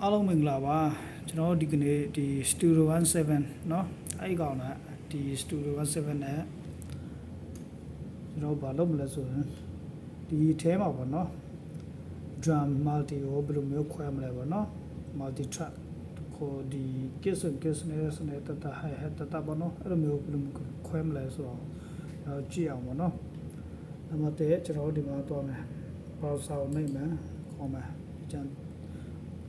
အားလုံးမင်္ဂလာပါကျွန်တော်ဒီကနေ့ဒီ Studio 17เนาะအဲ့ကောင်ကဒီ Studio 17နဲ့ကျွန်တော်ဘာလုပ်မလဲဆိုရင်ဒီအဲမှာပေါ့เนาะ drum multi ကိုဘယ်လိုမျိုးခွဲမလဲပေါ့เนาะ multi track ကိုဒီ kiss နဲ့တတ hi hat တတပေါ့เนาะအဲ့လိုမျိုးဘယ်လိုခွဲမလဲဆိုတော့ကြည့်အောင်ပေါ့เนาะနံပါတ်1ကျွန်တော်ဒီမှာသွားမယ် browser ကိုနှိပ်မယ်ခေါ်မယ်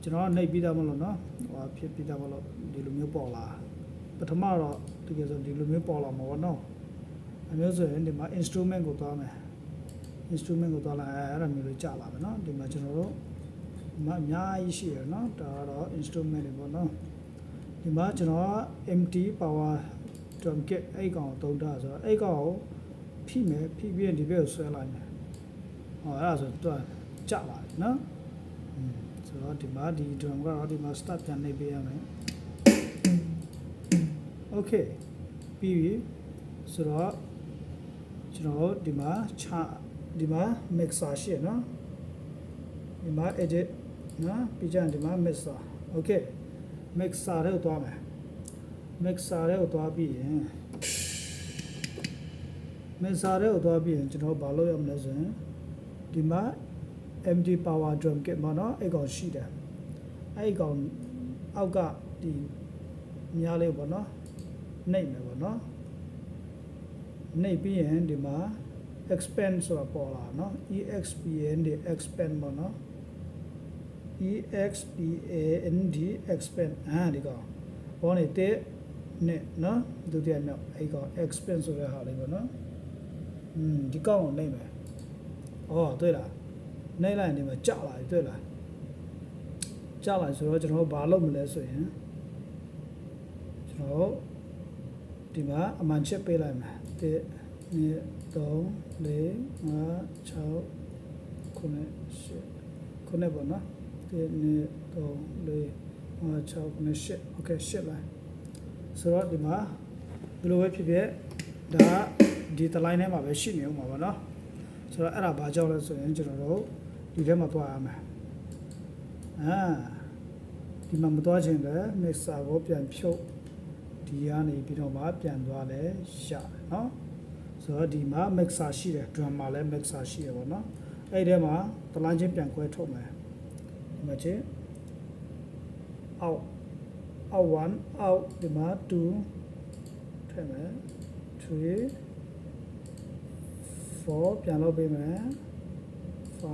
ကျွန်တော်နှိပ်ပြီးသားမလို့နော်ဟိုဖြစ်ပြီးသားမလို့ဒီလိုမျိုးပေါ်လာပထမတော့တကယ်ဆိုဒီလိုမျိုးပေါ်လာမှာပေါ့နော်အမျိုးဆိုရင်ဒီမှာ instrument ကိုသွားမယ် instrument ကိုသွားလိုက်အဲ့ဒါမျိုးလေးကြာလာမယ်နော်ဒီမှာကျွန်တော်တို့ဒီမှာအများကြီးရှိရနော်ဒါကတော့ instrument တွေပေါ့နော်ဒီမှာကျွန်တော်က empty power drum kit အဲ့ကောင်ကိုသုံးထားဆိုတော့အဲ့ကောင်ကိုဖိမယ်ဖိပြီးရင်ဒီဘက်ကိုဆွဲလိုက်မယ်ဟောအဲ့ဒါဆိုတော့ကြာလာတယ်နော်ဆိုတော့ဒီမှာဒီ drum ကတော့ဒီမှာ start ပြန်နှိပ်ပေးရမယ် okay ပြီးပြီဆိုတော့ကျွန်တော်ဒီမှာဒီမှာ mixer ရှိရနော်ဒီမှာ edit နော်ပြီးကြရင်ဒီမှာ mixer okay mixer တွေကိုသွားမယ် mixer တွေကိုသွားပြီးရင် mixer တွေကိုသွားပြီးရင်ကျွန်တော်ဘာလုပ်ရမလဲဆိုရင်ဒီမှာ empty power drum kit မှာเนาะအဲ့ကောင်ရှိတယ်အဲ့ကောင်အောက်ကဒီများလေးပေါ့เนาะနှိပ်မယ်ပေါ့เนาะနှိပ်ပြီးရင်ဒီမှာ expand ဆိုတာပေါ်လာเนาะ expand ဒီ expand ပေါ့เนาะ expand expand ဒီကောင်ပေါ်နေတဲ့နဲ့เนาะဒုတိယမြောက်အဲ့ကောင် expand ဆိုတဲ့ဟာလေးပေါ့เนาะဒီကောင်ကိုနှိပ်မယ်တွေ့လားနှိပ်လိုက်ရင်ဒီမှာကြာလာပြီတွေ့လားကြာလာဆိုတော့ကျွန်တော်ဘာလုပ်မလဲဆိုရင်ကျွန်တော်ဒီမှာအမှန်ချက်ပေးလိုက်မယ်1 2 3 4 5 6 9 10ခုနဲ့ပေါ့နော်1 2 3 4 5 6 9 10 okay 10လိုက်ဆိုတော့ဒီမှာဘယ်လိုပဲဖြစ်ဖြစ်ဒါဒီတလိုင်းထဲမှာပဲရှိနေဦးမှာပေါ့နော်ဆိုတော့အဲ့ဒါဘာကြောင့်လဲဆိုရင်ကျွန်တော်တို့ဒီထဲမှာသွားရမယ်ဒီမှာမသွားချင်တယ် mixer ကိုပြန်ဖြုတ်ဒီကနေပြီးတော့မှပြန်သွားလဲရတယ်เนาะဆိုတော့ဒီမှာ mixer ရှိတယ် drum မှာလည်း mixer ရှိရပါတော့အဲ့ဒီထဲမှာတလိုင်းချင်းပြန်ခွဲထုတ်မယ်ဒီမှာချင်း out 1 out ဒီမှာ2ထည့်မယ်3 4ပြန်လုပ်ပေးမယ်5 6 3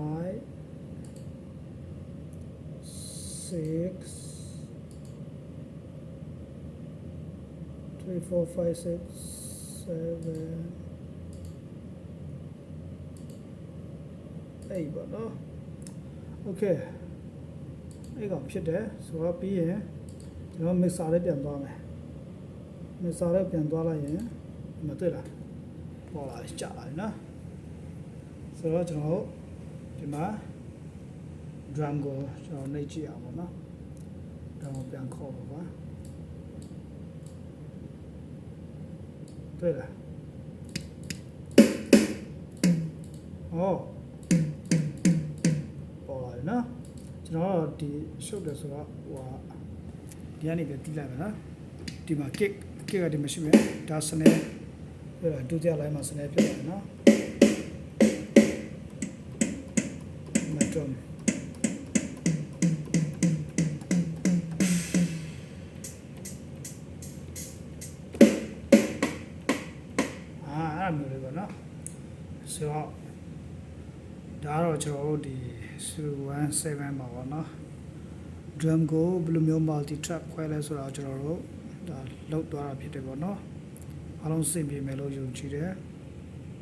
4 5 6 7 8ပေါ့နော် okay အဲ့ကောင်ဖြစ်တယ်ဆိုတော့ပြီးရင်ကျွန်တော် mixer လေးပြန်သွားမယ် mixer လေးပြန်သွားလိုက်ရင်မတွေ့လားပေါ်လာကြာလာနော်ဆိုတော့ကျွန်တော်ဒီမှာ drum ကိုကျွန်တော်နှိပ်ကြည့်အောင်ပေါ့နော် drum ကိုပြန်ခေါ်ပါပါတွေ့လားပေါ်လာနော်ကျွန်တော်ဒီရှုပ်တယ်ဆိုတော့ဟိုဒီကနေပဲတီးလိုက်မယ်နော်ဒီမှာ kick ကဒီမှာရှိမယ်ဒါစနေဒုတိယ line မှာစနေဖြစ်တယ်နော်drum အဲ့မျိုးလေးပေါ့နော်ဆိုတော့ဒါတော့ကျွန်တော်တို့ဒီ 17မှာပေါ့နော် drum ကိုဘယ်လိုမျိုး multi track ခွဲလဲဆိုတော့ကျွန်တော်တို့ဒါလောက်သွားတာဖြစ်တယ်ပေါ့နော်အားလုံးစင်ပြေမယ်လို့ယုံကြည်တယ်